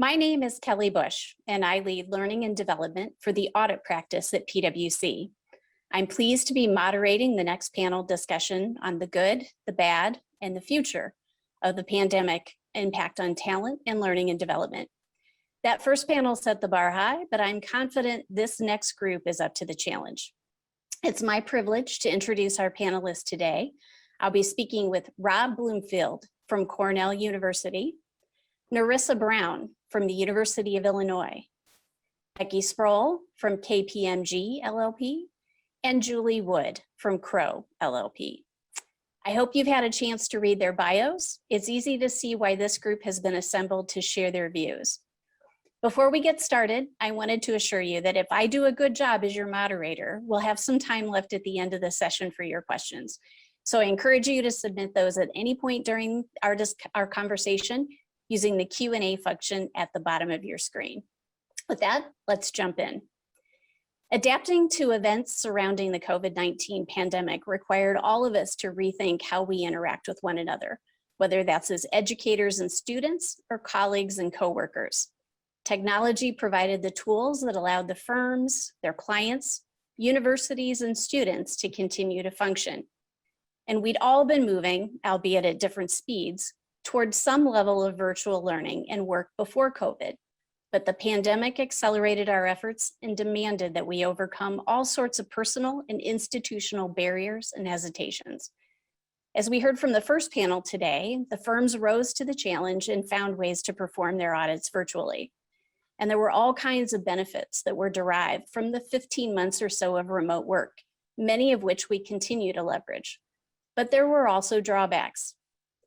My name is Kelly Busch, and I lead learning and development for the audit practice at PwC. I'm pleased to be moderating the next panel discussion on the good, the bad, and the future of the pandemic impact on talent and learning and development. That first panel set the bar high, but I'm confident this next group is up to the challenge. It's my privilege to introduce our panelists today. I'll be speaking with Rob Bloomfield from Cornell University, Nerissa Brown from the University of Illinois, Becky Sproul from KPMG LLP, and Julie Wood from Crowe LLP. I hope you've had a chance to read their bios. It's easy to see why this group has been assembled to share their views. Before we get started, I wanted to assure you that if I do a good job as your moderator, we'll have some time left at the end of the session for your questions. So I encourage you to submit those at any point during our conversation using the Q&A function at the bottom of your screen. With that, let's jump in. Adapting to events surrounding the COVID-19 pandemic required all of us to rethink how we interact with one another, whether that's as educators and students or colleagues and coworkers. Technology provided the tools that allowed the firms, their clients, universities, and students to continue to function. And we'd all been moving, albeit at different speeds, towards some level of virtual learning and work before COVID. But the pandemic accelerated our efforts and demanded that we overcome all sorts of personal and institutional barriers and hesitations. As we heard from the first panel today, the firms rose to the challenge and found ways to perform their audits virtually. And there were all kinds of benefits that were derived from the 15 months or so of remote work, many of which we continue to leverage. But there were also drawbacks.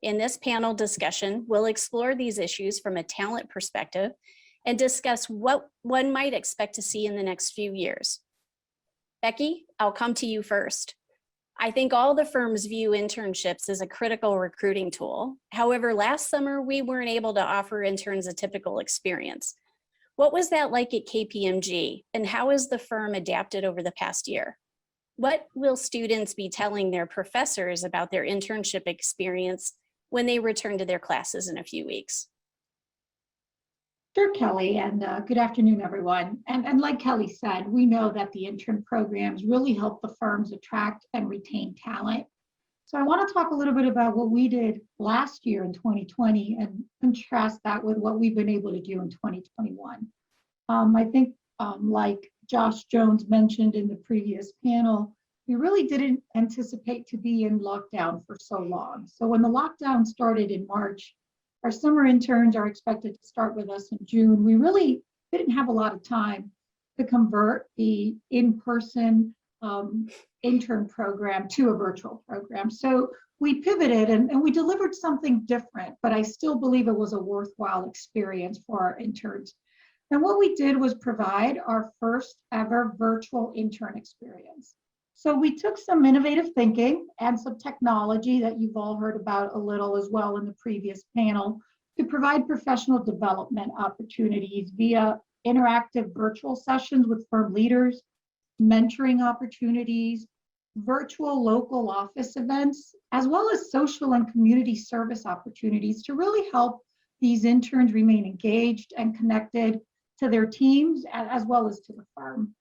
In this panel discussion, we'll explore these issues from a talent perspective and discuss what one might expect to see in the next few years. Becky, I'll come to you first. I think all the firms view internships as a critical recruiting tool. However, last summer, we weren't able to offer interns a typical experience. What was that like at KPMG, and how has the firm adapted over the past year? What will students be telling their professors about their internship experience when they return to their classes in a few weeks? Sure, Kelly, and good afternoon, everyone. And like Kelly said, we know that the intern programs really help the firms attract and retain talent. So I want to talk a little bit about what we did last year in 2020 and contrast that with what we've been able to do in 2021. I think like Josh Jones mentioned in the previous panel, we really didn't anticipate to be in lockdown for so long. So when the lockdown started in March, our summer interns are expected to start with us in June. We really didn't have a lot of time to convert the in-person intern program to a virtual program. So we pivoted and we delivered something different, but I still believe it was a worthwhile experience for our interns. And what we did was provide our first ever virtual intern experience. So we took some innovative thinking and some technology that you've all heard about a little as well in the previous panel to provide professional development opportunities via interactive virtual sessions with firm leaders, mentoring opportunities, virtual local office events, as well as social and community service opportunities to really help these interns remain engaged and connected to their teams as well as to the firm.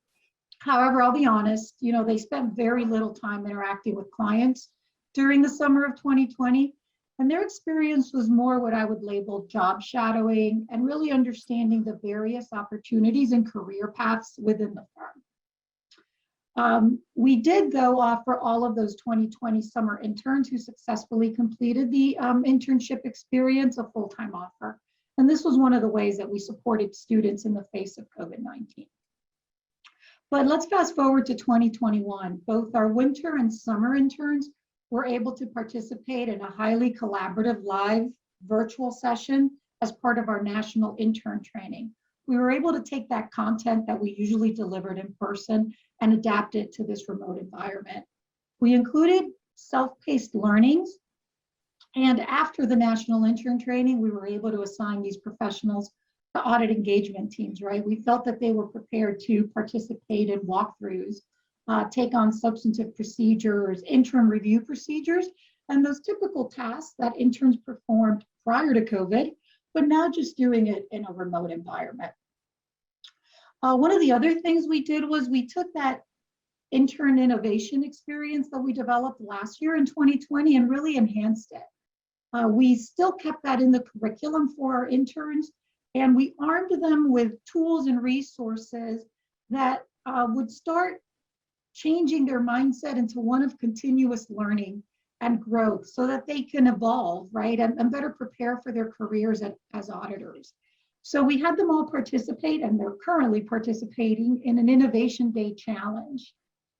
However, I'll be honest, they spent very little time interacting with clients during the summer of 2020, and their experience was more what I would label job shadowing and really understanding the various opportunities and career paths within the firm. We did, though, offer all of those 2020 summer interns who successfully completed the internship experience a full-time offer. And this was one of the ways that we supported students in the face of COVID-19. But let's fast forward to 2021. Both our winter and summer interns were able to participate in a highly collaborative live virtual session as part of our national intern training. We were able to take that content that we usually delivered in person and adapt it to this remote environment. We included self-paced learnings, and after the national intern training, we were able to assign these professionals to audit engagement teams, right? We felt that they were prepared to participate in walkthroughs, take on substantive procedures, interim review procedures, and those typical tasks that interns performed prior to COVID, but now just doing it in a remote environment. One of the other things we did was we took that intern innovation experience that we developed last year in 2020 and really enhanced it. We still kept that in the curriculum for our interns, and we armed them with tools and resources that would start changing their mindset into one of continuous learning and growth so that they can evolve, right, and better prepare for their careers as auditors. So we had them all participate, and they're currently participating in an Innovation Day challenge.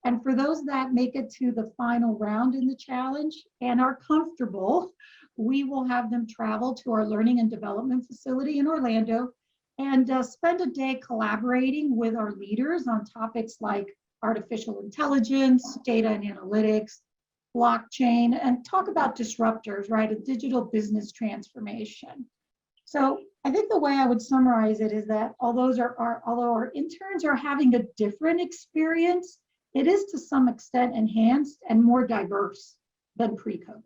And for those that make it to the final round in the challenge and are comfortable, we will have them travel to our learning and development facility in Orlando and spend a day collaborating with our leaders on topics like artificial intelligence, data and analytics, blockchain, and talk about disruptors, right, a digital business transformation. So I think the way I would summarize it is that although our interns are having a different experience, it is to some extent enhanced and more diverse than pre-COVID.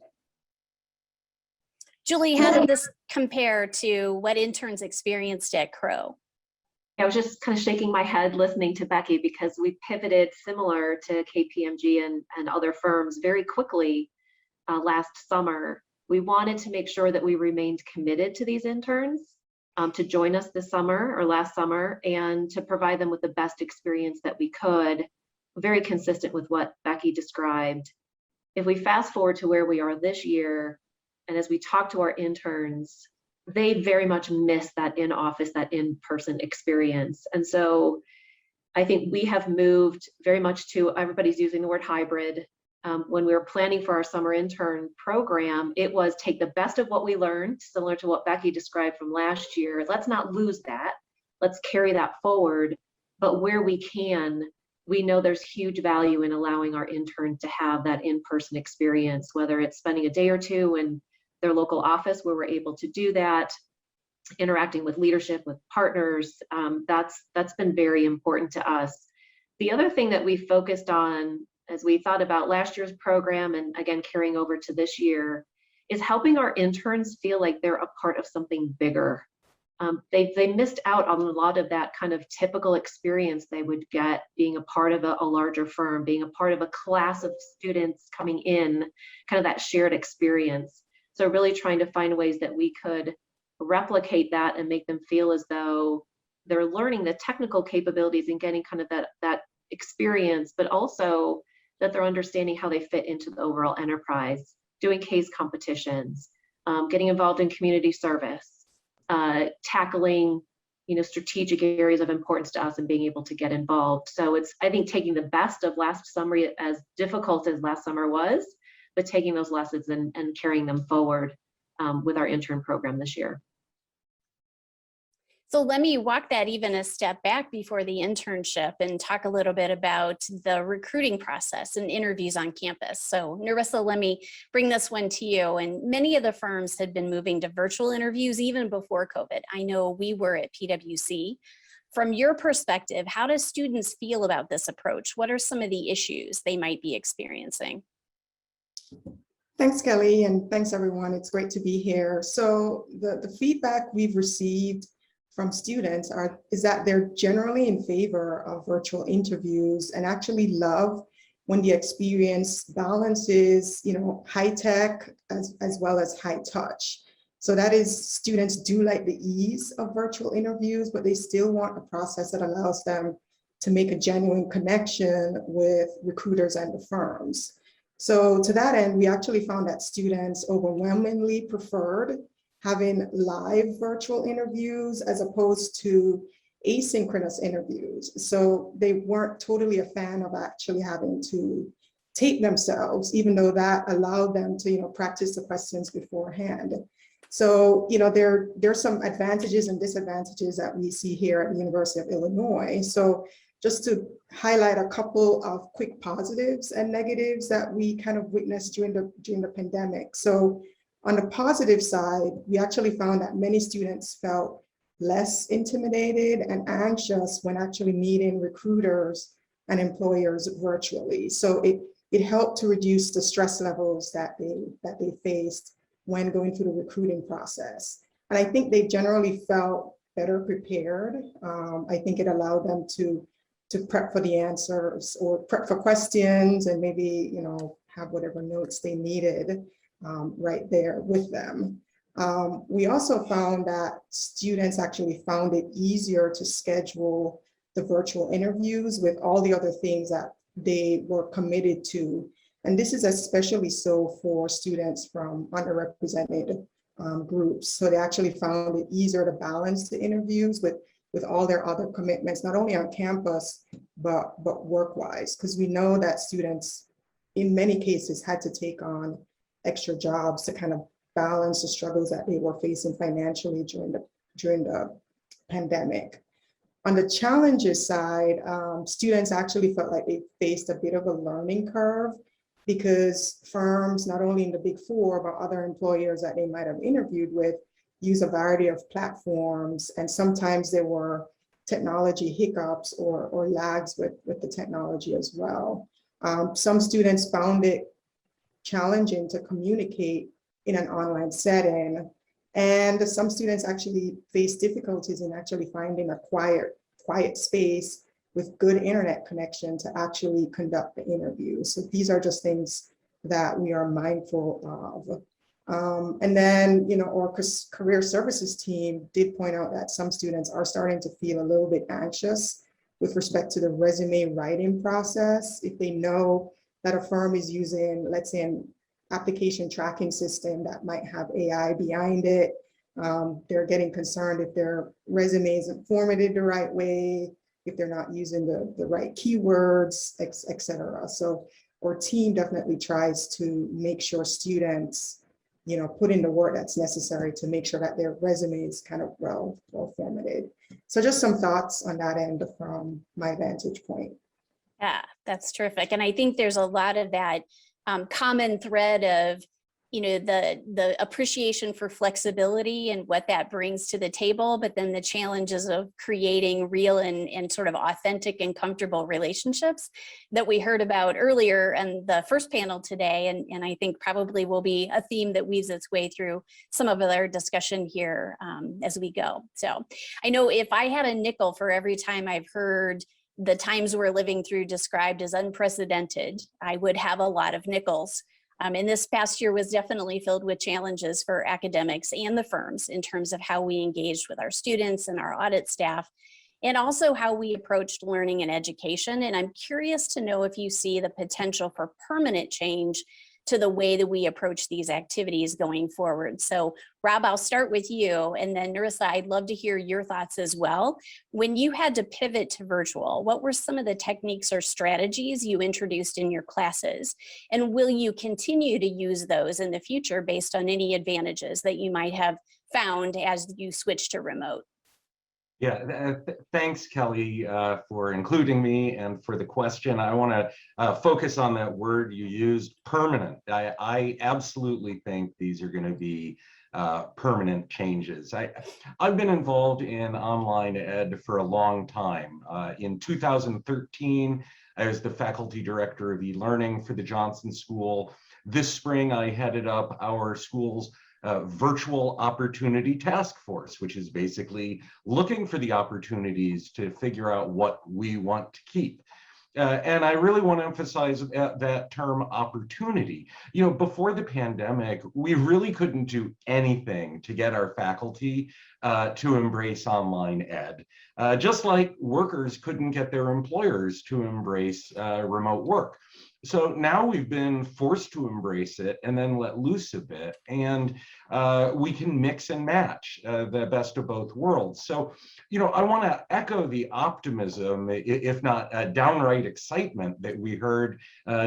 Julie, how did this compare to what interns experienced at Crowe? I was just kind of shaking my head listening to Becky because we pivoted similar to KPMG and other firms very quickly last summer. We wanted to make sure that we remained committed to these interns to join us this summer or last summer and to provide them with the best experience that we could, very consistent with what Becky described. If we fast forward to where we are this year, and as we talk to our interns, they very much miss that in-office, that in-person experience. And so I think we have moved very much to, everybody's using the word hybrid. When we were planning for our summer intern program, it was take the best of what we learned, similar to what Becky described from last year. Let's not lose that. Let's carry that forward. But where we can, we know there's huge value in allowing our interns to have that in-person experience, whether it's spending a day or two in their local office where we're able to do that, interacting with leadership, with partners. That's been very important to us. The other thing that we focused on as we thought about last year's program and again carrying over to this year is helping our interns feel like they're a part of something bigger. They missed out on a lot of that kind of typical experience they would get being a part of a larger firm, being a part of a class of students coming in, kind of that shared experience. So really trying to find ways that we could replicate that and make them feel as though they're learning the technical capabilities and getting kind of that experience, but also that they're understanding how they fit into the overall enterprise, doing case competitions, getting involved in community service, tackling strategic areas of importance to us and being able to get involved. So it's, I think, taking the best of last summer, as difficult as last summer was, but taking those lessons and carrying them forward with our intern program this year. So let me walk that even a step back before the internship and talk a little bit about the recruiting process and interviews on campus. So Nerissa, let me bring this one to you. And many of the firms had been moving to virtual interviews even before COVID. I know we were at PwC. From your perspective, how do students feel about this approach? What are some of the issues they might be experiencing? Thanks, Kelly, and thanks, everyone. It's great to be here. So the feedback we've received from students is that they're generally in favor of virtual interviews and actually love when the experience balances, high tech as well as high touch. So that is, students do like the ease of virtual interviews, but they still want a process that allows them to make a genuine connection with recruiters and the firms. So to that end, we actually found that students overwhelmingly preferred having live virtual interviews as opposed to asynchronous interviews. So they weren't totally a fan of actually having to tape themselves, even though that allowed them to, practice the questions beforehand. So, there's some advantages and disadvantages that we see here at the University of Illinois. So just to highlight a couple of quick positives and negatives that we kind of witnessed during the pandemic. So on the positive side, we actually found that many students felt less intimidated and anxious when actually meeting recruiters and employers virtually. So it helped to reduce the stress levels that they faced when going through the recruiting process. And I think they generally felt better prepared. I think it allowed them to prep for the answers or prep for questions and maybe, have whatever notes they needed right there with them. We also found that students actually found it easier to schedule the virtual interviews with all the other things that they were committed to. And this is especially so for students from underrepresented groups. So they actually found it easier to balance the interviews with all their other commitments, not only on campus, but work-wise, because we know that students in many cases had to take on extra jobs to kind of balance the struggles that they were facing financially during the pandemic. On the challenges side, students actually felt like they faced a bit of a learning curve because firms, not only in the Big Four, but other employers that they might have interviewed with, use a variety of platforms. And sometimes there were technology hiccups or lags with the technology as well. Some students found it challenging to communicate in an online setting. And some students actually face difficulties in actually finding a quiet space with good internet connection to actually conduct the interview. So these are just things that we are mindful of. And then, our career services team did point out that some students are starting to feel a little bit anxious with respect to the resume writing process. If they know that a firm is using, let's say, an application tracking system that might have AI behind it, they're getting concerned if their resume isn't formatted the right way, if they're not using the right keywords, et cetera. So our team definitely tries to make sure students, put in the work that's necessary to make sure that their resume is kind of well formatted. So just some thoughts on that end from my vantage point. Yeah, that's terrific. And I think there's a lot of that common thread of, the appreciation for flexibility and what that brings to the table, but then the challenges of creating real and sort of authentic and comfortable relationships that we heard about earlier in the first panel today. And I think probably will be a theme that weaves its way through some of our discussion here as we go. So I know if I had a nickel for every time I've heard the times we're living through described as unprecedented, I would have a lot of nickels. And this past year was definitely filled with challenges for academics and the firms in terms of how we engaged with our students and our audit staff, and also how we approached learning and education. And I'm curious to know if you see the potential for permanent change to the way that we approach these activities going forward. So Rob, I'll start with you, and then Nerissa, I'd love to hear your thoughts as well. When you had to pivot to virtual, what were some of the techniques or strategies you introduced in your classes? And will you continue to use those in the future based on any advantages that you might have found as you switch to remote? Yeah, thanks, Kelly, for including me and for the question. I want to focus on that word you used, permanent. I absolutely think these are going to be permanent changes. I've been involved in online ed for a long time. In 2013, I was the faculty director of e-learning for the Johnson School. This spring, I headed up our school's virtual opportunity task force, which is basically looking for the opportunities to figure out what we want to keep. And I really want to emphasize that term opportunity. Before the pandemic, we really couldn't do anything to get our faculty to embrace online ed, just like workers couldn't get their employers to embrace remote work. So now we've been forced to embrace it and then let loose a bit, and we can mix and match the best of both worlds. So, I want to echo the optimism, if not downright excitement, that we heard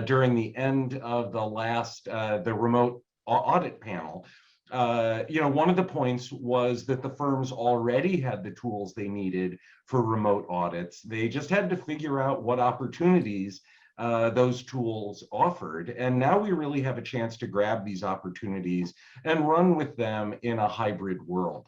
during the end of the last, the remote audit panel. One of the points was that the firms already had the tools they needed for remote audits. They just had to figure out what opportunities those tools offered. And now we really have a chance to grab these opportunities and run with them in a hybrid world.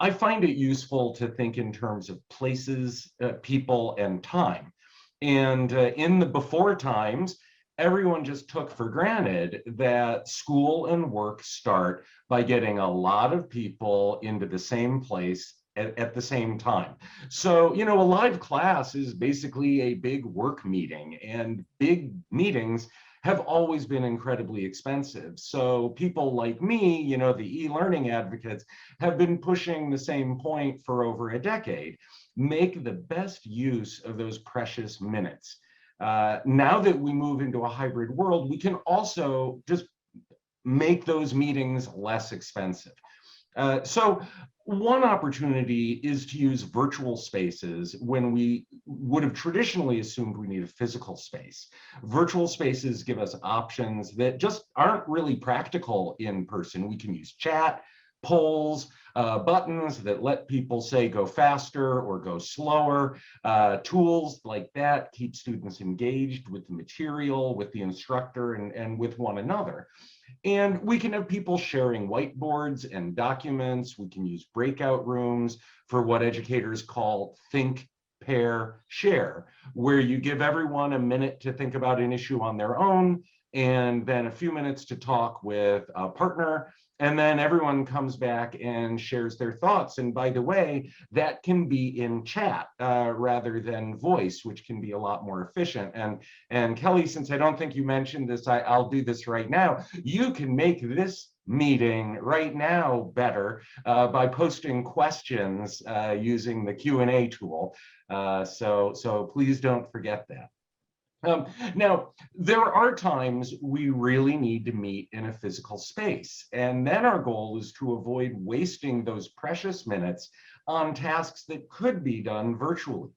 I find it useful to think in terms of places, people, and time. And in the before times, everyone just took for granted that school and work start by getting a lot of people into the same place at the same time. So, a live class is basically a big work meeting, and big meetings have always been incredibly expensive. So people like me, the e-learning advocates, have been pushing the same point for over a decade. Make the best use of those precious minutes. Now that we move into a hybrid world, we can also just make those meetings less expensive. So one opportunity is to use virtual spaces when we would have traditionally assumed we need a physical space. Virtual spaces give us options that just aren't really practical in person. We can use chat, polls, buttons that let people say go faster or go slower. Tools like that keep students engaged with the material, with the instructor, and with one another. And we can have people sharing whiteboards and documents. We can use breakout rooms for what educators call think, pair, share, where you give everyone a minute to think about an issue on their own, and then a few minutes to talk with a partner, and then everyone comes back and shares their thoughts. And by the way, that can be in chat rather than voice, which can be a lot more efficient. And Kelly, since I don't think you mentioned this, I'll do this right now. You can make this meeting right now better by posting questions using the Q&A tool. So please don't forget that. Now, there are times we really need to meet in a physical space, and then our goal is to avoid wasting those precious minutes on tasks that could be done virtually.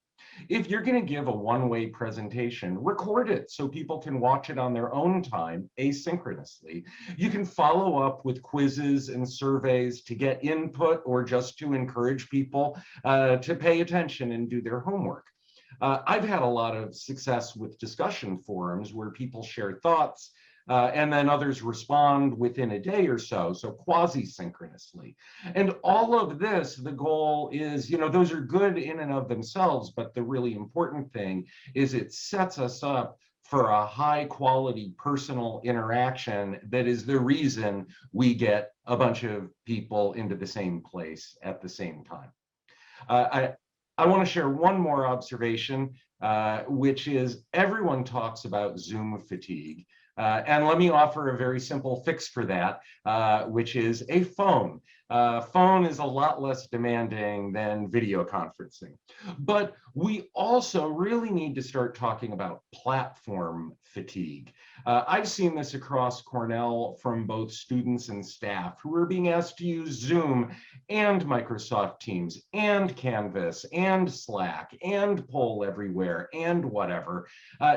If you're going to give a one-way presentation, record it so people can watch it on their own time asynchronously. You can follow up with quizzes and surveys to get input or just to encourage people to pay attention and do their homework. I've had a lot of success with discussion forums where people share thoughts and then others respond within a day or so quasi-synchronously. And all of this, the goal is, those are good in and of themselves, but the really important thing is it sets us up for a high quality personal interaction that is the reason we get a bunch of people into the same place at the same time. I want to share one more observation, which is everyone talks about Zoom fatigue. And let me offer a very simple fix for that, which is a phone. Phone is a lot less demanding than video conferencing. But we also really need to start talking about platform fatigue. I've seen this across Cornell from both students and staff who are being asked to use Zoom and Microsoft Teams and Canvas and Slack and Poll Everywhere and whatever.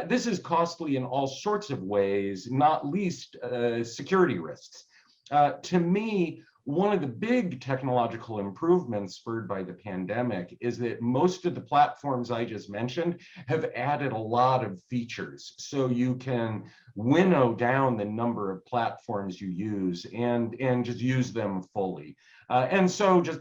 This is costly in all sorts of ways, not least security risks. To me, one of the big technological improvements spurred by the pandemic is that most of the platforms I just mentioned have added a lot of features. So you can winnow down the number of platforms you use and just use them fully. And so just,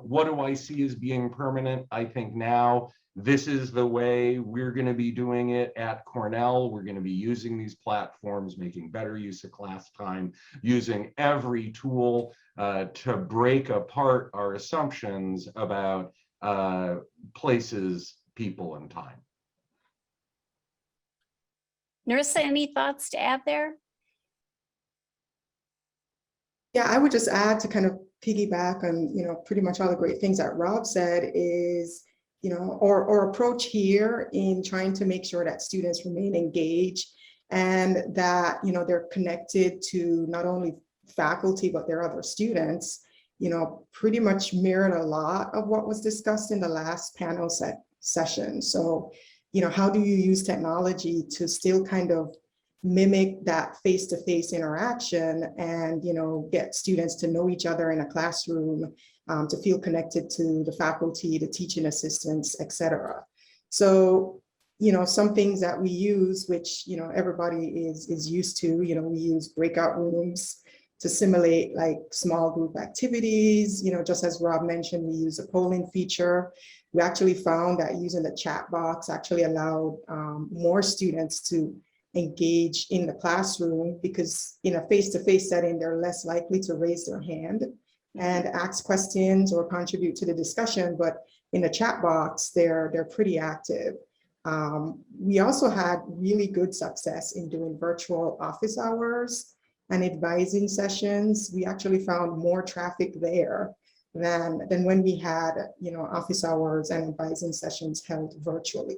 what do I see as being permanent? I think now this is the way we're going to be doing it at Cornell. We're going to be using these platforms, making better use of class time, using every tool to break apart our assumptions about places, people, and time. Nerissa, any thoughts to add there? Yeah, I would just add to kind of piggyback on, pretty much all the great things that Rob said is, our approach here in trying to make sure that students remain engaged and that, they're connected to not only faculty, but their other students, pretty much mirrored a lot of what was discussed in the last panel session. So, how do you use technology to still kind of mimic that face-to-face interaction and, get students to know each other in a classroom, to feel connected to the faculty, the teaching assistants, et cetera. So, some things that we use, which, everybody is used to, we use breakout rooms to simulate like small group activities. Just as Rob mentioned, we use a polling feature. We actually found that using the chat box actually allowed more students to engage in the classroom, because in a face-to-face setting, they're less likely to raise their hand and ask questions or contribute to the discussion. But in the chat box, they're pretty active. We also had really good success in doing virtual office hours and advising sessions. We actually found more traffic there than when we had, office hours and advising sessions held virtually,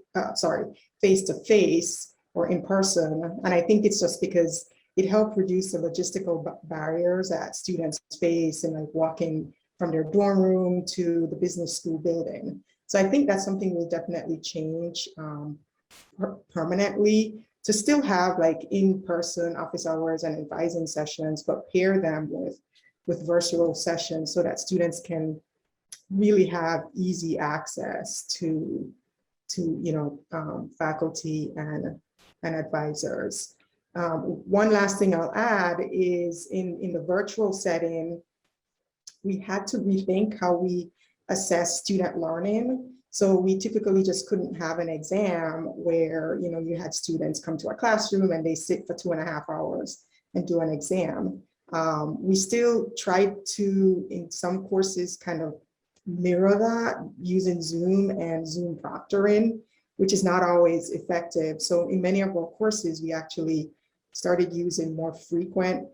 face-to-face or in person. And I think it's just because it helped reduce the logistical barriers that students face in like walking from their dorm room to the business school building. So I think that's something we'll definitely change permanently, to still have like in-person office hours and advising sessions, but pair them with virtual sessions so that students can really have easy access to faculty and advisors. One last thing I'll add is in the virtual setting, we had to rethink how we assess student learning. So we typically just couldn't have an exam where you had students come to a classroom and they sit for 2.5 hours and do an exam. We still tried to, in some courses, kind of mirror that using Zoom and Zoom proctoring, which is not always effective. So in many of our courses, we actually started using more frequent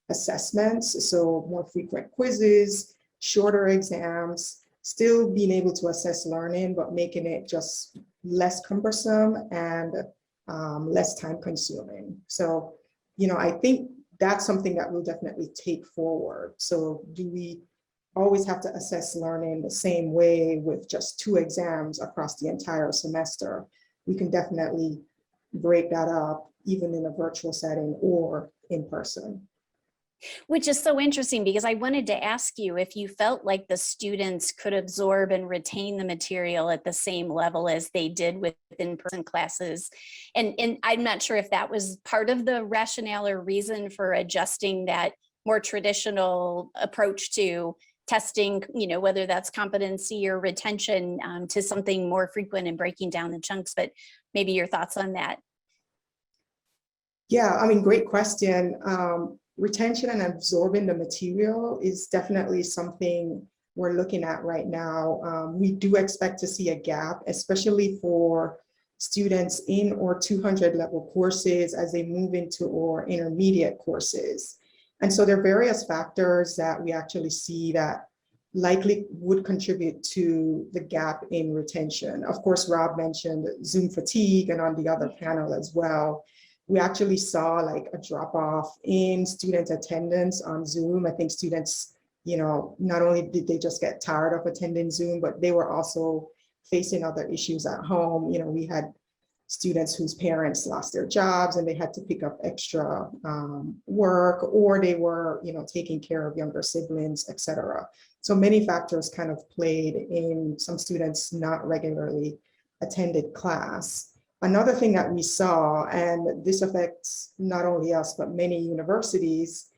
assessments, so more frequent quizzes, shorter exams, still being able to assess learning, but making it just less cumbersome and less time consuming. So, I think that's something that we'll definitely take forward. So do we always have to assess learning the same way with just 2 exams across the entire semester? We can definitely break that up even in a virtual setting or in person. Which is so interesting, because I wanted to ask you if you felt like the students could absorb and retain the material at the same level as they did with in-person classes. And I'm not sure if that was part of the rationale or reason for adjusting that more traditional approach to testing, whether that's competency or retention, to something more frequent and breaking down the chunks. But maybe your thoughts on that. Yeah, I mean, great question. Retention and absorbing the material is definitely something we're looking at right now. We do expect to see a gap, especially for students in or 200 level courses as they move into our intermediate courses. And so there are various factors that we actually see that likely would contribute to the gap in retention. Of course, Rob mentioned Zoom fatigue, and on the other panel as well, we actually saw like a drop off in student attendance on Zoom. I think students, not only did they just get tired of attending Zoom, but they were also facing other issues at home. We had students whose parents lost their jobs and they had to pick up extra work, or they were, taking care of younger siblings, et cetera. So many factors kind of played in some students not regularly attended class. Another thing that we saw, and this affects not only us, but many universities,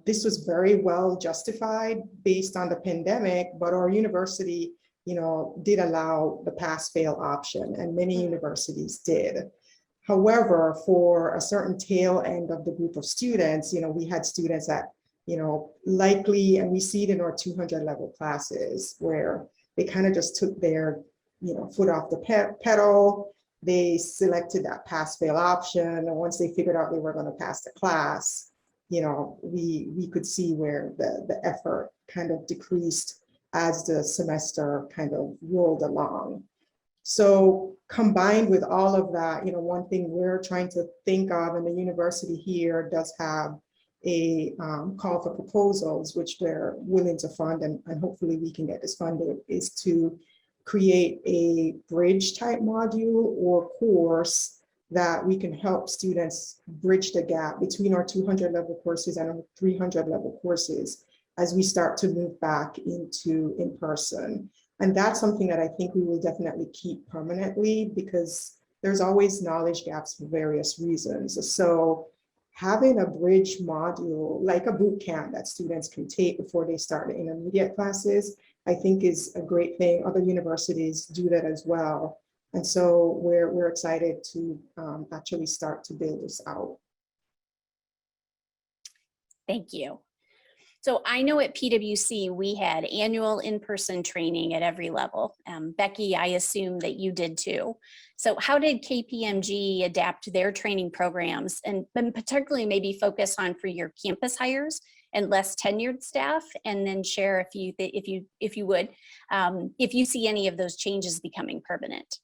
this was very well justified based on the pandemic, but our university, did allow the pass-fail option, and many universities did. However, for a certain tail end of the group of students, we had students that, likely, and we see it in our 200 level classes, where they kind of just took their, foot off the pedal. They selected that pass-fail option, and once they figured out they were going to pass the class, we could see where the effort kind of decreased as the semester kind of rolled along. So combined with all of that, one thing we're trying to think of, and the university here does have a call for proposals, which they're willing to fund, and hopefully we can get this funded, is to create a bridge type module or course that we can help students bridge the gap between our 200 level courses and our 300 level courses as we start to move back into in-person. And that's something that I think we will definitely keep permanently, because there's always knowledge gaps for various reasons. So having a bridge module, like a boot camp that students can take before they start the intermediate classes, I think is a great thing. Other universities do that as well. And so we're excited to actually start to build this out. Thank you. So I know at PwC, we had annual in-person training at every level. Becky, I assume that you did too. So how did KPMG adapt their training programs and particularly maybe focus on for your campus hires and less tenured staff? And then share if you would, if you see any of those changes becoming permanent.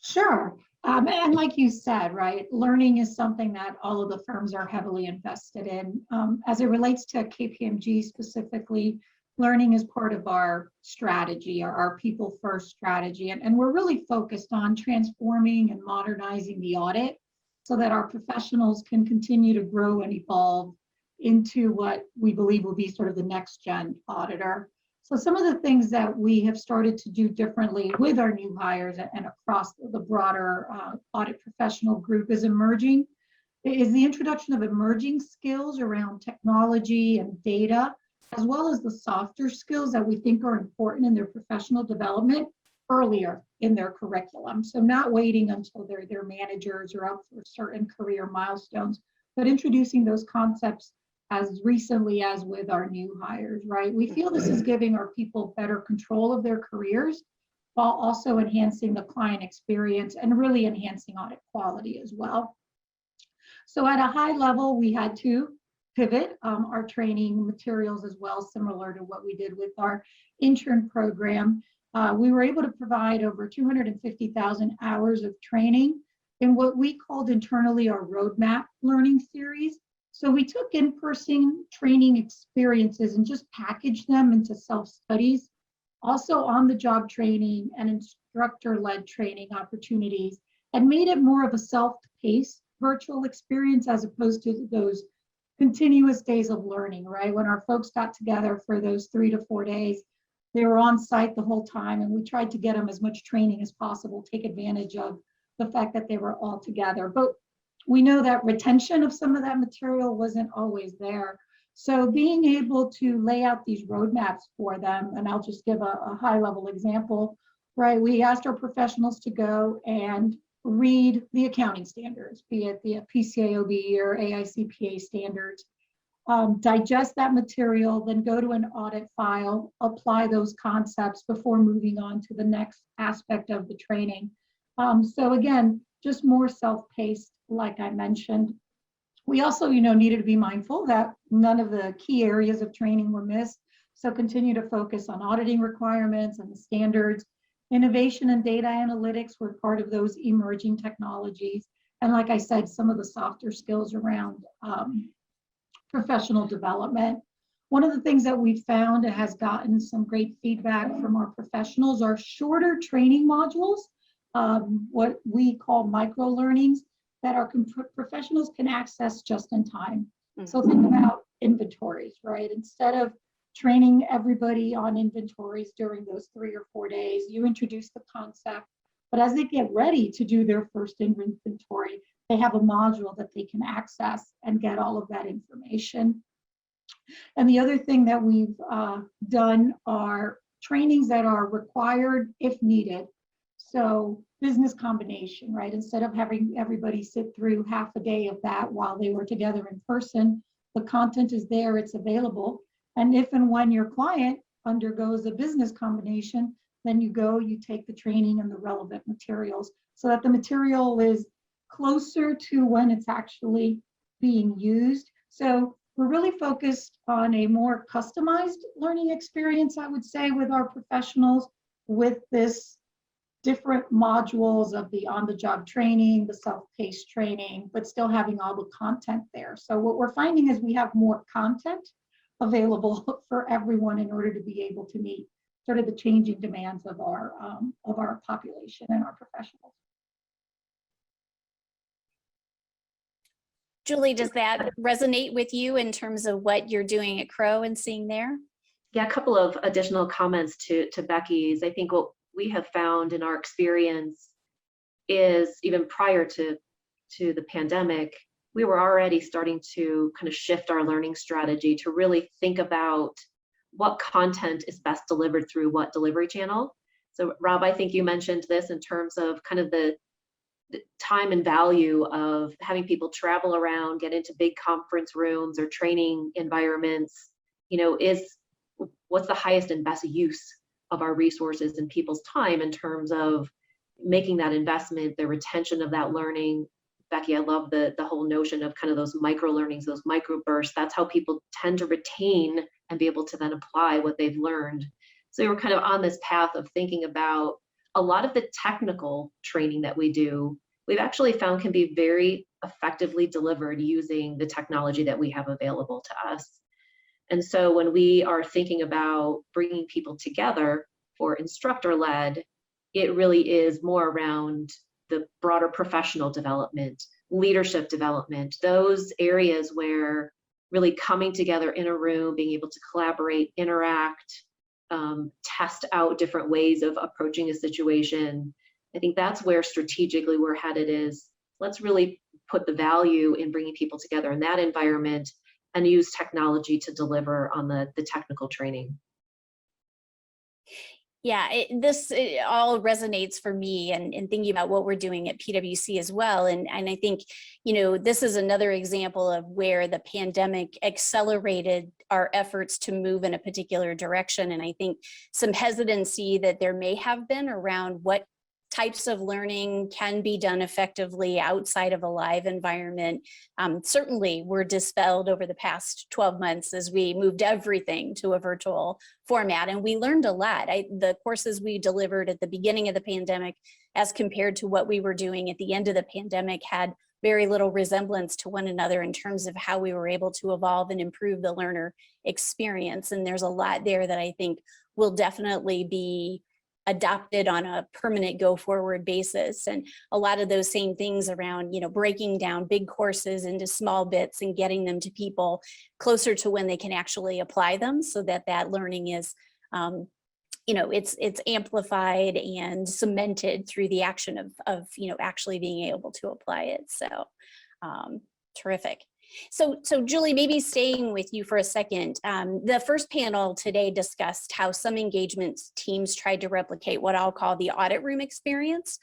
Sure. And like you said, right, learning is something that all of the firms are heavily invested in. As it relates to KPMG specifically, learning is part of our strategy, our people first strategy. And we're really focused on transforming and modernizing the audit so that our professionals can continue to grow and evolve into what we believe will be sort of the next gen auditor. So some of the things that we have started to do differently with our new hires and across the broader audit professional group is the introduction of emerging skills around technology and data, as well as the softer skills that we think are important in their professional development earlier in their curriculum. So not waiting until they're managers or up for certain career milestones, but introducing those concepts as recently as with our new hires, right? We feel this is giving our people better control of their careers while also enhancing the client experience and really enhancing audit quality as well. So at a high level, we had to pivot our training materials as well, similar to what we did with our intern program. We were able to provide over 250,000 hours of training in what we called internally our roadmap learning series. So we took in-person training experiences and just packaged them into self-studies, also on-the-job training and instructor-led training opportunities, and made it more of a self-paced virtual experience as opposed to those continuous days of learning, right? When our folks got together for those 3 to 4 days, they were on site the whole time, and we tried to get them as much training as possible, take advantage of the fact that they were all together. But we know that retention of some of that material wasn't always there. So being able to lay out these roadmaps for them, and I'll just give a high level example, right? We asked our professionals to go and read the accounting standards, be it the PCAOB or AICPA standards, digest that material, then go to an audit file, apply those concepts before moving on to the next aspect of the training. So again, just more self-paced, like I mentioned. We also, needed to be mindful that none of the key areas of training were missed. So continue to focus on auditing requirements and the standards. Innovation and data analytics were part of those emerging technologies. And like I said, some of the softer skills around professional development. One of the things that we found and has gotten some great feedback from our professionals are shorter training modules, what we call micro learnings, that our professionals can access just in time. So think about inventories, right? Instead of training everybody on inventories during those 3 or 4 days, you introduce the concept, but as they get ready to do their first inventory, they have a module that they can access and get all of that information. And the other thing that we've done are trainings that are required if needed. So business combination, right? Instead of having everybody sit through half a day of that while they were together in person, the content is there, it's available. And if and when your client undergoes a business combination, then you take the training and the relevant materials so that the material is closer to when it's actually being used. So we're really focused on a more customized learning experience, I would say, with our professionals, with this different modules of the on-the-job training, the self-paced training, but still having all the content there. So what we're finding is we have more content available for everyone in order to be able to meet sort of the changing demands of our population and our professionals. Julie, does that resonate with you in terms of what you're doing at Crowe and seeing there? Yeah, a couple of additional comments to Becky's. I think what we have found in our experience is even prior to the pandemic, we were already starting to kind of shift our learning strategy to really think about what content is best delivered through what delivery channel. So Rob, I think you mentioned this in terms of kind of the time and value of having people travel around, get into big conference rooms or training environments, is what's the highest and best use of our resources and people's time in terms of making that investment, the retention of that learning. Becky, I love the whole notion of kind of those micro learnings, those micro bursts. That's how people tend to retain and be able to then apply what they've learned. So we're kind of on this path of thinking about a lot of the technical training that we do, we've actually found can be very effectively delivered using the technology that we have available to us. And so when we are thinking about bringing people together for instructor-led, it really is more around the broader professional development, leadership development, those areas where really coming together in a room, being able to collaborate, interact, test out different ways of approaching a situation. I think that's where strategically we're headed is, let's really put the value in bringing people together in that environment and use technology to deliver on the technical training. Yeah, it all resonates for me and thinking about what we're doing at PwC as well. And I think, this is another example of where the pandemic accelerated our efforts to move in a particular direction. And I think some hesitancy that there may have been around what types of learning can be done effectively outside of a live environment certainly were dispelled over the past 12 months as we moved everything to a virtual format. And we learned a lot. The courses we delivered at the beginning of the pandemic as compared to what we were doing at the end of the pandemic had very little resemblance to one another in terms of how we were able to evolve and improve the learner experience. And there's a lot there that I think will definitely be adopted on a permanent go forward basis. And a lot of those same things around, breaking down big courses into small bits and getting them to people closer to when they can actually apply them so that that learning is, it's amplified and cemented through the action of actually being able to apply it. So terrific. So Julie, maybe staying with you for a second, the first panel today discussed how some engagement teams tried to replicate what I'll call the audit room experience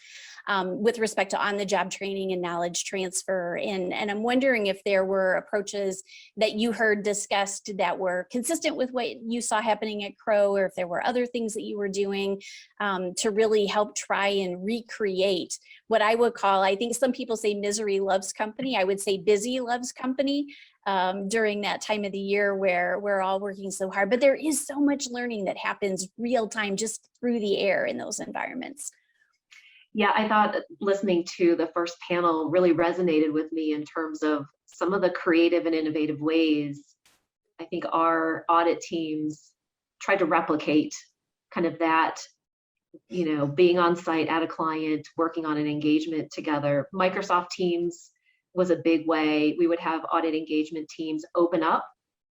with respect to on-the-job training and knowledge transfer. And I'm wondering if there were approaches that you heard discussed that were consistent with what you saw happening at Crowe, or if there were other things that you were doing to really help try and recreate what I would call, I think some people say misery loves company. I would say busy loves company during that time of the year where we're all working so hard. But there is so much learning that happens real time just through the air in those environments. Yeah, I thought listening to the first panel really resonated with me in terms of some of the creative and innovative ways I think our audit teams tried to replicate kind of that, being on site at a client, working on an engagement together. Microsoft Teams was a big way. We would have audit engagement teams open up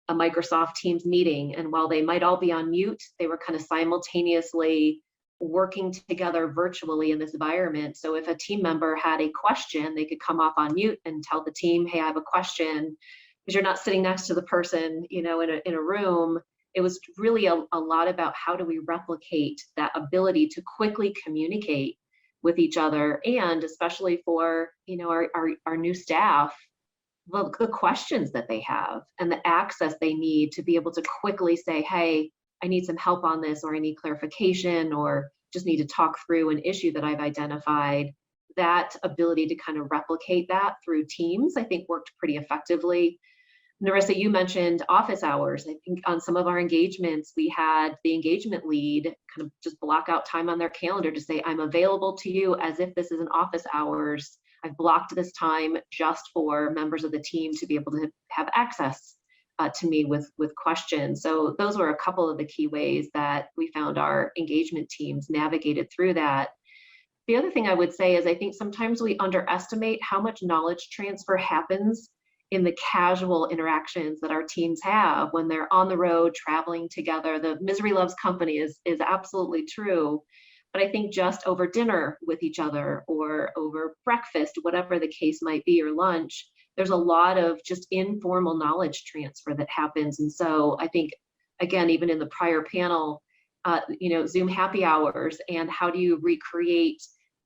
a Microsoft Teams meeting. And while they might all be on mute, they were kind of simultaneously working together virtually in this environment. So if a team member had a question, they could come off on mute and tell the team, hey, I have a question, because you're not sitting next to the person, in a room. It was really a lot about how do we replicate that ability to quickly communicate with each other, and especially for our new staff, the questions that they have and the access they need to be able to quickly say, hey, I need some help on this, or I need clarification, or just need to talk through an issue that I've identified. That ability to kind of replicate that through Teams, I think worked pretty effectively. Nerissa, you mentioned office hours. I think on some of our engagements, we had the engagement lead kind of just block out time on their calendar to say, I'm available to you as if this is an office hours. I've blocked this time just for members of the team to be able to have access to me with questions. So those were a couple of the key ways that we found our engagement teams navigated through that. The other thing I would say is I think sometimes we underestimate how much knowledge transfer happens in the casual interactions that our teams have when they're on the road traveling together. The misery loves company is absolutely true. But I think just over dinner with each other, or over breakfast, whatever the case might be, or lunch, there's a lot of just informal knowledge transfer that happens. And so I think, again, even in the prior panel, Zoom happy hours, and how do you recreate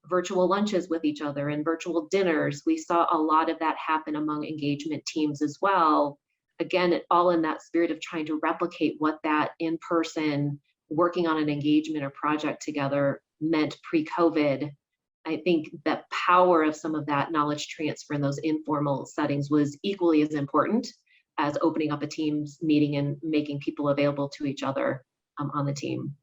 virtual lunches with each other and virtual dinners. We saw a lot of that happen among engagement teams as well. Again, all in that spirit of trying to replicate what that in-person working on an engagement or project together meant pre-COVID. I think the power of some of that knowledge transfer in those informal settings was equally as important as opening up a Teams meeting and making people available to each other on the team.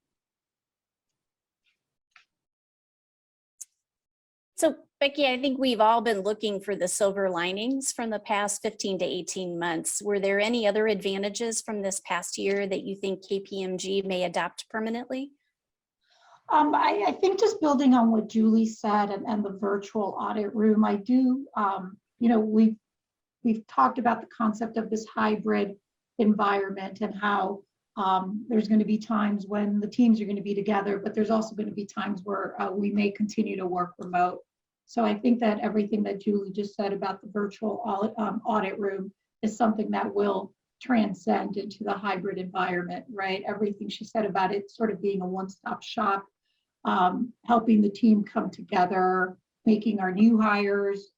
So Becky, I think we've all been looking for the silver linings from the past 15 to 18 months. Were there any other advantages from this past year that you think KPMG may adopt permanently? I think just building on what Julie said and the virtual audit room, I do, we've talked about the concept of this hybrid environment and how there's going to be times when the teams are going to be together, but there's also going to be times where we may continue to work remote. So I think that everything that Julie just said about the virtual audit room is something that will transcend into the hybrid environment, right? Everything she said about it sort of being a one-stop shop, helping the team come together, making our new hires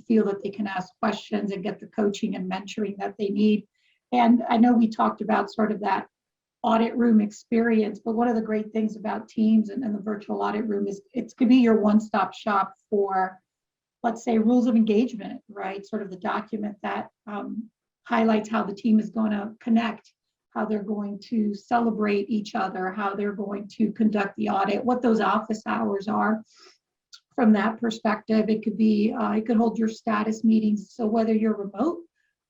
feel that they can ask questions and get the coaching and mentoring that they need. And I know we talked about sort of that audit room experience, but one of the great things about Teams and the virtual audit room is it could be your one-stop shop for, let's say, rules of engagement, right? Sort of the document that highlights how the team is going to connect, how they're going to celebrate each other, how they're going to conduct the audit, what those office hours are. From that perspective, it could be, it could hold your status meetings. So whether you're remote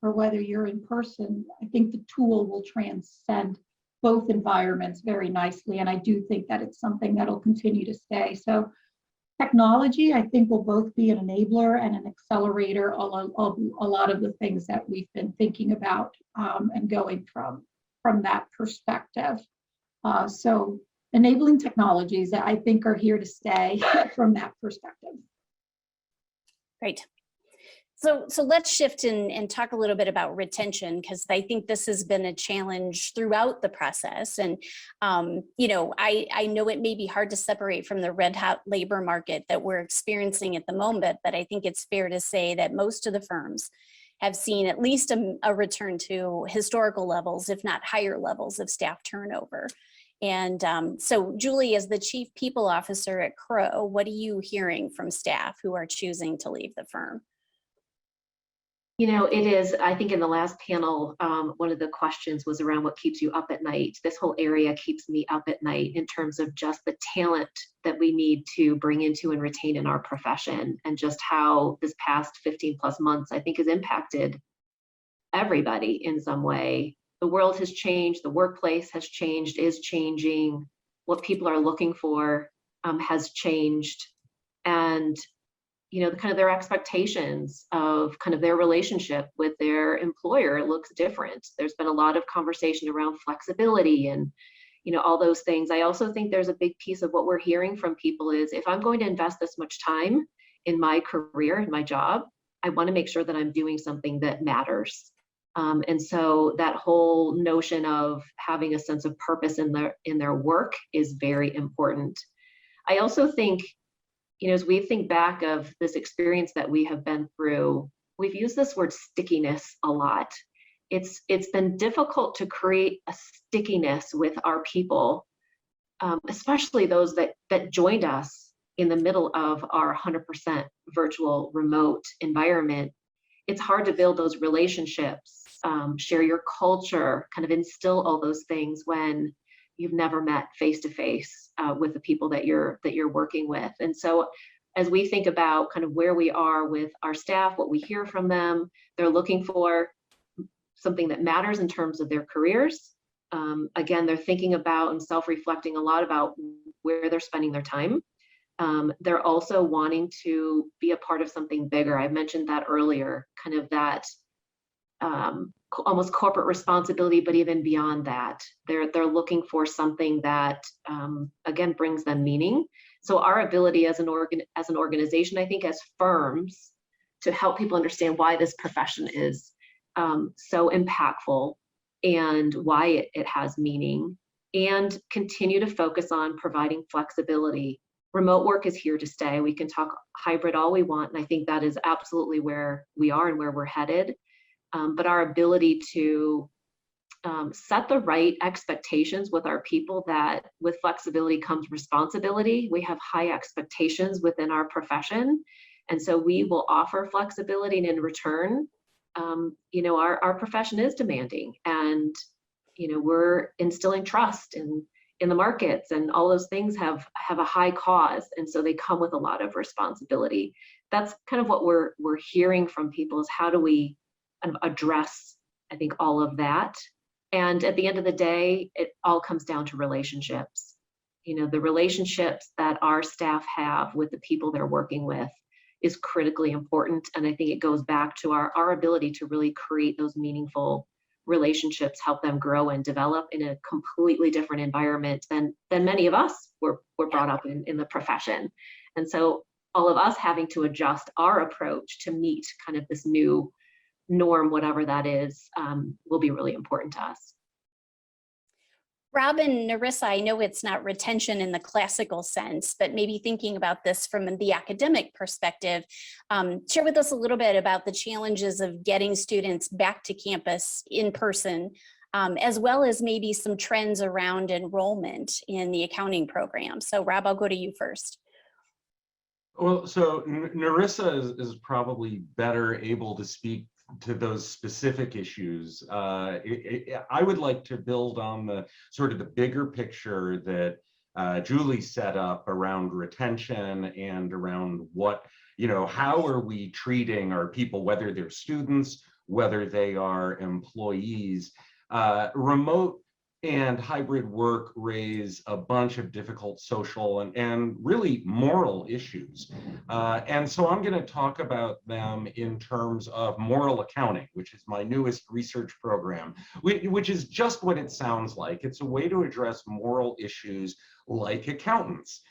or whether you're in person, I think the tool will transcend both environments very nicely. And I do think that it's something that'll continue to stay. So technology, I think, will both be an enabler and an accelerator of a lot of the things that we've been thinking about and going from that perspective. So enabling technologies that I think are here to stay from that perspective. Great. So let's shift and talk a little bit about retention, because I think this has been a challenge throughout the process. And, I know it may be hard to separate from the red hot labor market that we're experiencing at the moment, but I think it's fair to say that most of the firms have seen at least a return to historical levels, if not higher levels of staff turnover. And so Julie, as the Chief People Officer at Crowe, what are you hearing from staff who are choosing to leave the firm? It is, I think in the last panel, one of the questions was around what keeps you up at night. This whole area keeps me up at night in terms of just the talent that we need to bring into and retain in our profession, and just how this past 15 plus months, I think, has impacted everybody in some way. The world has changed, the workplace has changed, is changing. What people are looking for has changed. And kind of their expectations of kind of their relationship with their employer looks different. There's been a lot of conversation around flexibility and, all those things. I also think there's a big piece of what we're hearing from people is, if I'm going to invest this much time in my career, in my job, I want to make sure that I'm doing something that matters. And so that whole notion of having a sense of purpose in their work is very important. I also think, as we think back of this experience that we have been through, we've used this word stickiness a lot. It's been difficult to create a stickiness with our people, especially those that joined us in the middle of our 100% virtual remote environment. It's hard to build those relationships, share your culture, kind of instill all those things when you've never met face to face with the people that you're working with. And so as we think about kind of where we are with our staff, what we hear from them, they're looking for something that matters in terms of their careers. Again, they're thinking about and self-reflecting a lot about where they're spending their time. They're also wanting to be a part of something bigger. I mentioned that earlier, kind of that almost corporate responsibility, but even beyond that, they're looking for something that again brings them meaning. So our ability as an organization, I think, as firms, to help people understand why this profession is so impactful and why it has meaning, and continue to focus on providing flexibility. Remote work is here to stay. We can talk hybrid all we want, and I think that is absolutely where we are and where we're headed. But our ability to set the right expectations with our people, that with flexibility comes responsibility. We have high expectations within our profession, and so we will offer flexibility, and in return, our profession is demanding, and we're instilling trust in the markets, and all those things have a high cause, and so they come with a lot of responsibility. That's kind of what we're hearing from people, is how do we kind of address, I think, all of that. And at the end of the day, it all comes down to relationships. The relationships that our staff have with the people they're working with is critically important. And I think it goes back to our ability to really create those meaningful relationships, help them grow and develop in a completely different environment than many of us were brought up in the profession. And so all of us having to adjust our approach to meet kind of this new norm, whatever that is, will be really important to us. Rob and Nerissa, I know it's not retention in the classical sense, but maybe thinking about this from the academic perspective, share with us a little bit about the challenges of getting students back to campus in person, as well as maybe some trends around enrollment in the accounting program. So Rob, I'll go to you first. Well, so Nerissa is probably better able to speak to those specific issues. I would like to build on the sort of the bigger picture that Julie set up around retention and around what, how are we treating our people, whether they're students, whether they are employees. Remote and hybrid work raise a bunch of difficult social and really moral issues. And so I'm going to talk about them in terms of moral accounting, which is my newest research program, which is just what it sounds like. It's a way to address moral issues like accountants.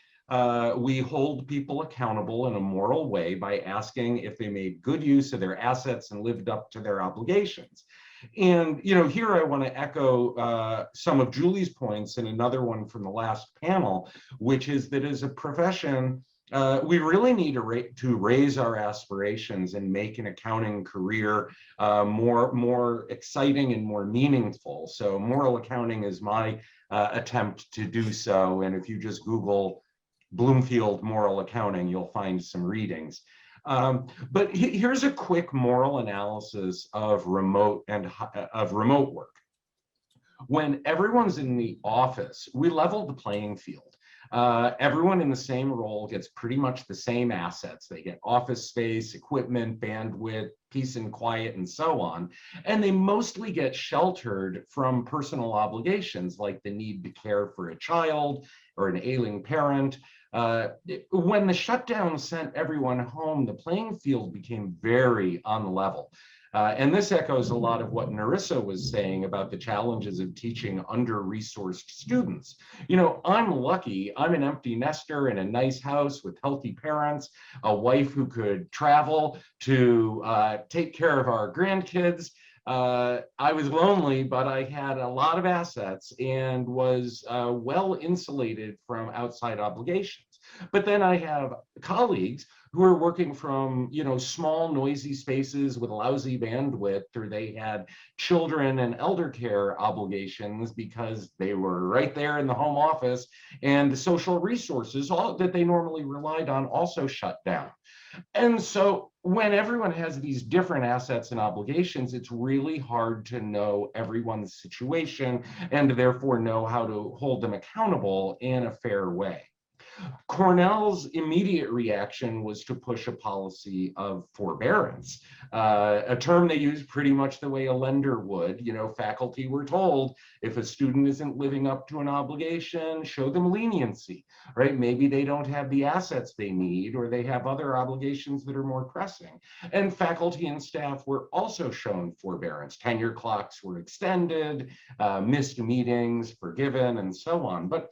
We hold people accountable in a moral way by asking if they made good use of their assets and lived up to their obligations. And, here I want to echo some of Julie's points and another one from the last panel, which is that as a profession, we really need to raise our aspirations and make an accounting career more exciting and more meaningful. So moral accounting is my attempt to do so. And if you just Google Bloomfield moral accounting, you'll find some readings. But here's a quick moral analysis of remote work. When everyone's in the office, we level the playing field. Everyone in the same role gets pretty much the same assets. They get office space, equipment, bandwidth, peace and quiet, and so on. And they mostly get sheltered from personal obligations like the need to care for a child or an ailing parent. When the shutdown sent everyone home, the playing field became very unlevel. And this echoes a lot of what Nerissa was saying about the challenges of teaching under-resourced students. I'm lucky. I'm an empty nester in a nice house with healthy parents, a wife who could travel to take care of our grandkids. I was lonely, but I had a lot of assets and was well insulated from outside obligations. But then I have colleagues who are working from, small, noisy spaces with lousy bandwidth, or they had children and elder care obligations because they were right there in the home office, and the social resources that they normally relied on also shut down. And so when everyone has these different assets and obligations, it's really hard to know everyone's situation and therefore know how to hold them accountable in a fair way. Cornell's immediate reaction was to push a policy of forbearance, a term they use pretty much the way a lender would. Faculty were told if a student isn't living up to an obligation, show them leniency, right? Maybe they don't have the assets they need, or they have other obligations that are more pressing. And faculty and staff were also shown forbearance. Tenure clocks were extended, missed meetings forgiven, and so on. But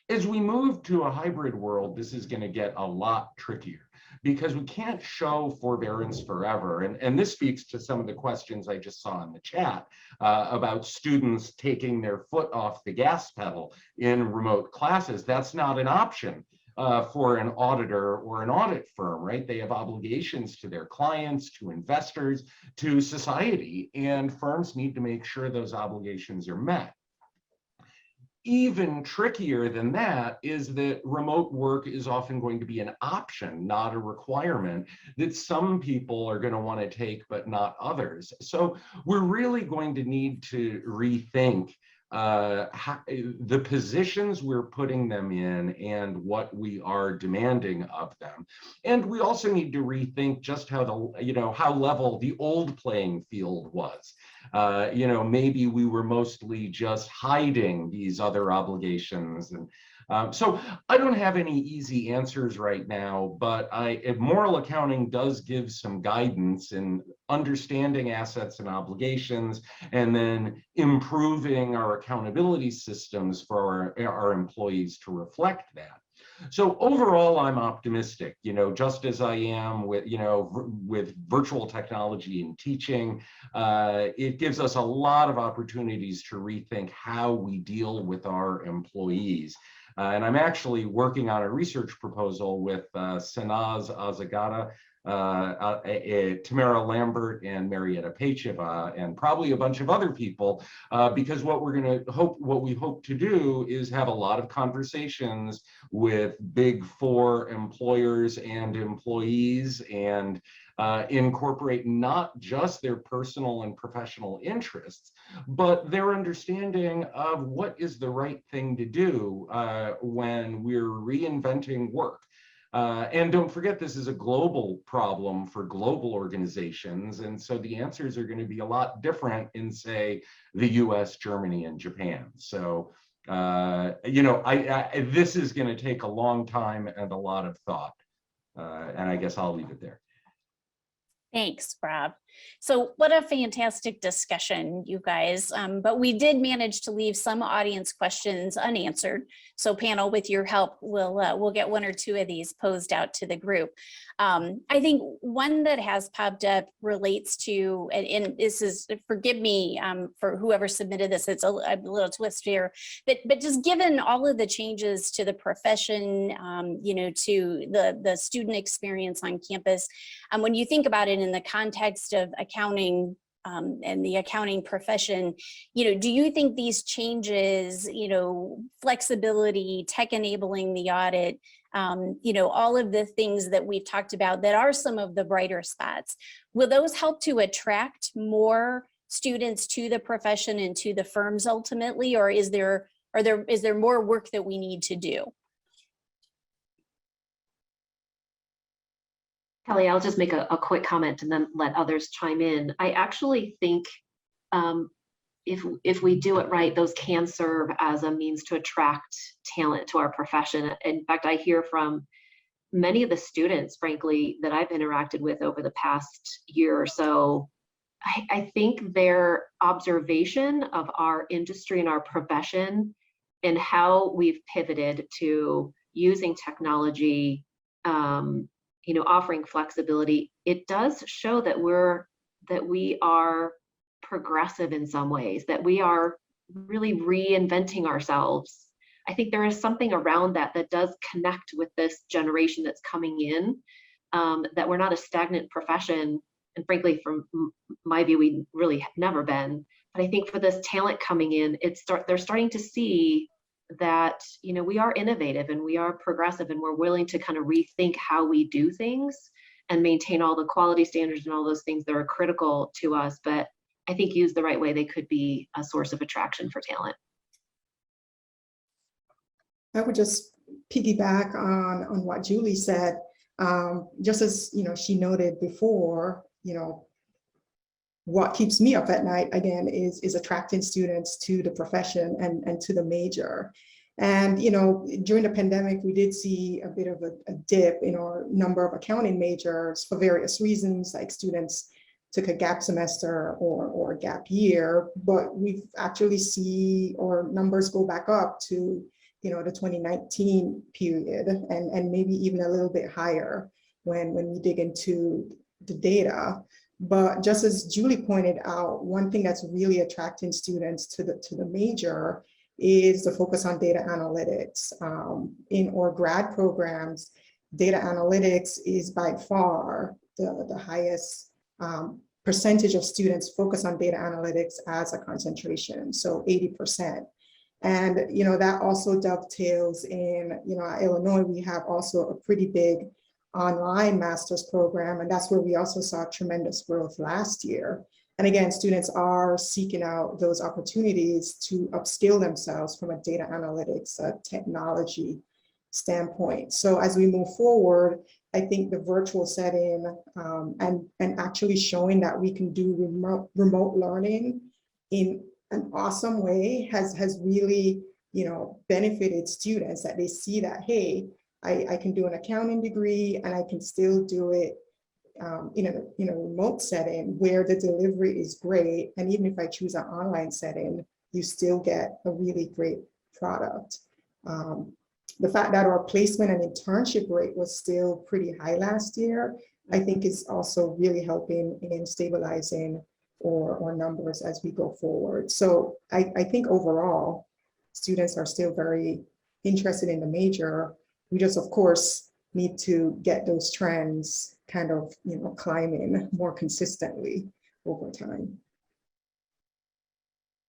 as we move to a hybrid world, this is going to get a lot trickier, because we can't show forbearance forever. And this speaks to some of the questions I just saw in the chat about students taking their foot off the gas pedal in remote classes. That's not an option for an auditor or an audit firm, right? They have obligations to their clients, to investors, to society, and firms need to make sure those obligations are met. Even trickier than that is that remote work is often going to be an option, not a requirement, that some people are going to want to take, but not others. So we're really going to need to rethink the positions we're putting them in and what we are demanding of them. And we also need to rethink just how how level the old playing field was. Maybe we were mostly just hiding these other obligations. And so I don't have any easy answers right now, but moral accounting does give some guidance in understanding assets and obligations, and then improving our accountability systems for our employees to reflect that. So overall, I'm optimistic, just as I am with virtual technology and teaching. It gives us a lot of opportunities to rethink how we deal with our employees. And I'm actually working on a research proposal with Sanaz Azagada, Tamara Lambert, and Marietta Pacheva, and probably a bunch of other people, because what we hope to do is have a lot of conversations with Big Four employers and employees, and incorporate not just their personal and professional interests, but their understanding of what is the right thing to do when we're reinventing work. And don't forget, this is a global problem for global organizations. And so the answers are going to be a lot different in, say, the US, Germany, and Japan. So, this is going to take a long time and a lot of thought. And I guess I'll leave it there. Thanks, Rob. So what a fantastic discussion, you guys. But we did manage to leave some audience questions unanswered. So panel, with your help, we'll get one or two of these posed out to the group. I think one that has popped up relates to, and this is, forgive me for whoever submitted this, it's a little twist here, but just given all of the changes to the profession, to the student experience on campus, when you think about it in the context of accounting and the accounting profession, do you think these changes, flexibility, tech enabling the audit, all of the things that we've talked about that are some of the brighter spots, will those help to attract more students to the profession and to the firms ultimately, or is there more work that we need to do? Kelly, I'll just make a quick comment and then let others chime in. I actually think if we do it right, those can serve as a means to attract talent to our profession. In fact, I hear from many of the students, frankly, that I've interacted with over the past year or so. I think their observation of our industry and our profession and how we've pivoted to using technology, offering flexibility, it does show that we are progressive in some ways, that we are really reinventing ourselves. I think there is something around that does connect with this generation that's coming in, that we're not a stagnant profession. And frankly, from my view, we really have never been. But I think for this talent coming in, they're starting to see that we are innovative and we are progressive, and we're willing to kind of rethink how we do things and maintain all the quality standards and all those things that are critical to us. But I think used the right way, they could be a source of attraction for talent. I would just piggyback on what Julie said. Just as she noted before, what keeps me up at night again is attracting students to the profession and to the major. And during the pandemic, we did see a bit of a dip in our number of accounting majors for various reasons, like students took a gap semester or a gap year, but we've actually see our numbers go back up to the 2019 period and maybe even a little bit higher when we dig into the data. But just as Julie pointed out, one thing that's really attracting students to the major is the focus on data analytics. In our grad programs, data analytics is by far the highest percentage of students focus on data analytics as a concentration, so 80%. And that also dovetails in, at Illinois, we have also a pretty big online master's program, and that's where we also saw tremendous growth last year. And again, students are seeking out those opportunities to upskill themselves from a data analytics technology standpoint. So as we move forward, I think the virtual setting and actually showing that we can do remote learning in an awesome way has really, benefited students, that they see that, hey, I can do an accounting degree and I can still do it in a remote setting where the delivery is great. And even if I choose an online setting, you still get a really great product. The fact that our placement and internship rate was still pretty high last year, I think is also really helping in stabilizing our numbers as we go forward. So I think overall, students are still very interested in the major. We just, of course, need to get those trends kind of, climbing more consistently over time.